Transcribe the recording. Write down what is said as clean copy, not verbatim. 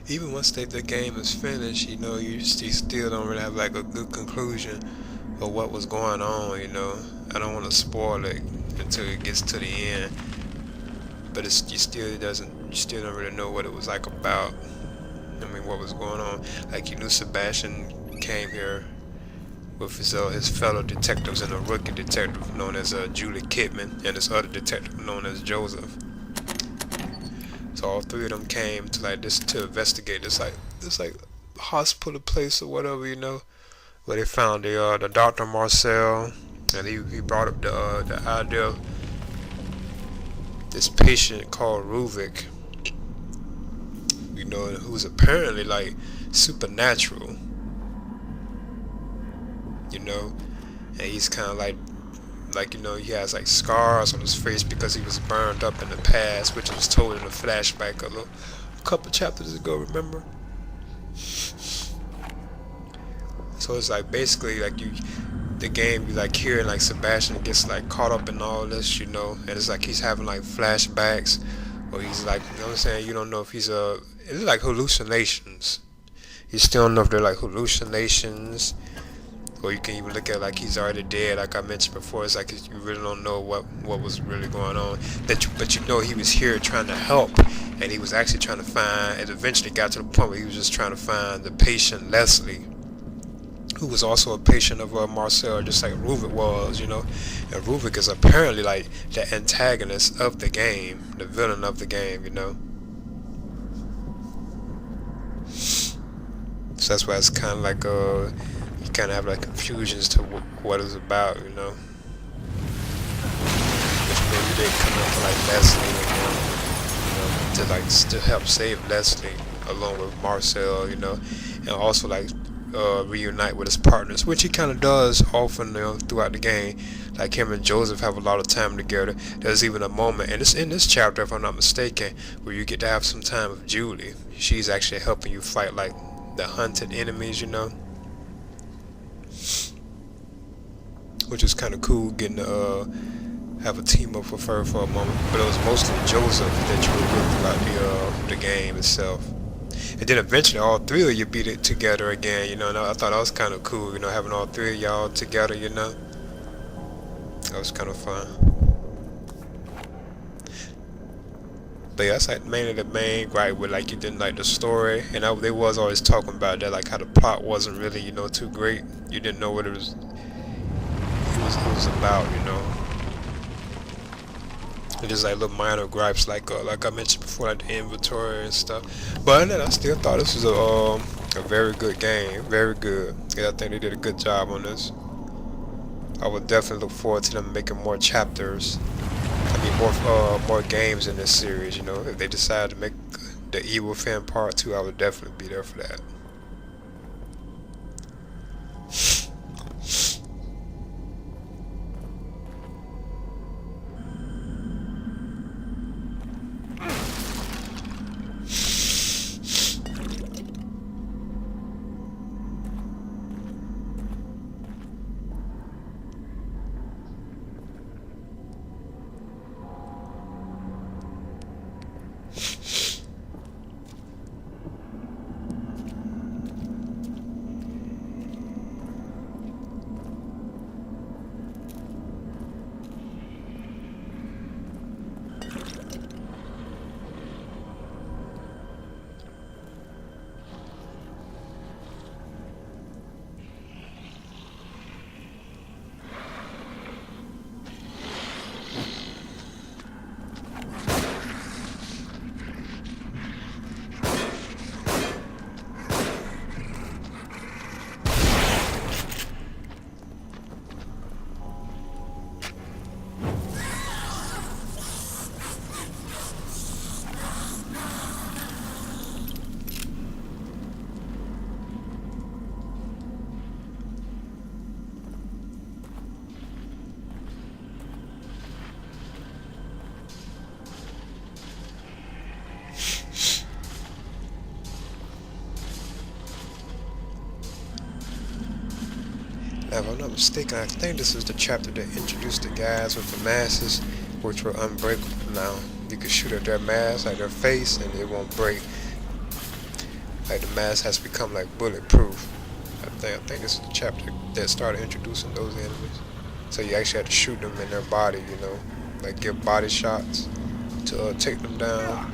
even once the game is finished, you still don't really have like a good conclusion of what was going on. I don't want to spoil it until it gets to the end, but you still don't really know what it was like about. I mean, what was going on? Like you knew Sebastian came here with his fellow detectives and a rookie detective known as Julie Kidman and this other detective known as Joseph. So all three of them came to like this to investigate this hospital place or whatever, where they found the Dr. Marcel, and he brought up the idea of this patient called Ruvik, who's apparently like supernatural, and he's kind of he has like scars on his face because he was burned up in the past, which was told in a flashback a couple chapters ago, remember? So it's like basically like the game, you like hearing like Sebastian gets like caught up in all this, and it's like he's having like flashbacks, or he's like, what I'm saying, you don't know if it's like hallucinations. You still don't know if they're like hallucinations, or you can even look at like he's already dead, like I mentioned before. It's like you really don't know what was really going on. But he was here trying to help, and he was actually trying to find. It eventually got to the point where he was just trying to find the patient Leslie, who was also a patient of Marcel, just like Ruvik was, And Ruvik is apparently like the antagonist of the game, the villain of the game. So that's why it's kind of like you kind of have like confusions to what it's about, Which maybe they come up with like Leslie, to help save Leslie along with Marcel, and also like reunite with his partners, which he kind of does often, throughout the game. Like him and Joseph have a lot of time together. There's even a moment, and it's in this chapter, if I'm not mistaken, where you get to have some time with Julie. She's actually helping you fight like the hunted enemies, which is kind of cool getting to have a team up with her for a moment. But it was mostly Joseph that you were with throughout the game itself. And then eventually all three of you beat it together again, and I thought that was kind of cool, having all three of y'all together, That was kind of fun. But yeah, that's like mainly the main gripe with like you didn't like the story, and they was always talking about that, like how the plot wasn't really, too great. You didn't know what it was about, And just like little minor gripes, like I mentioned before, like the inventory and stuff. But other than that, I still thought this was a very good game, very good. Yeah, I think they did a good job on this. I would definitely look forward to them making more chapters. I mean, more games in this series. If they decide to make the Evil Fin Part 2, I would definitely be there for that. Now, if I'm not mistaken, I think this is the chapter that introduced the guys with the masks, which were unbreakable. Now, you can shoot at their mask, like their face, and it won't break. Like the mask has become like bulletproof. I think this is the chapter that started introducing those enemies. So you actually have to shoot them in their body, you know, like give body shots to take them down.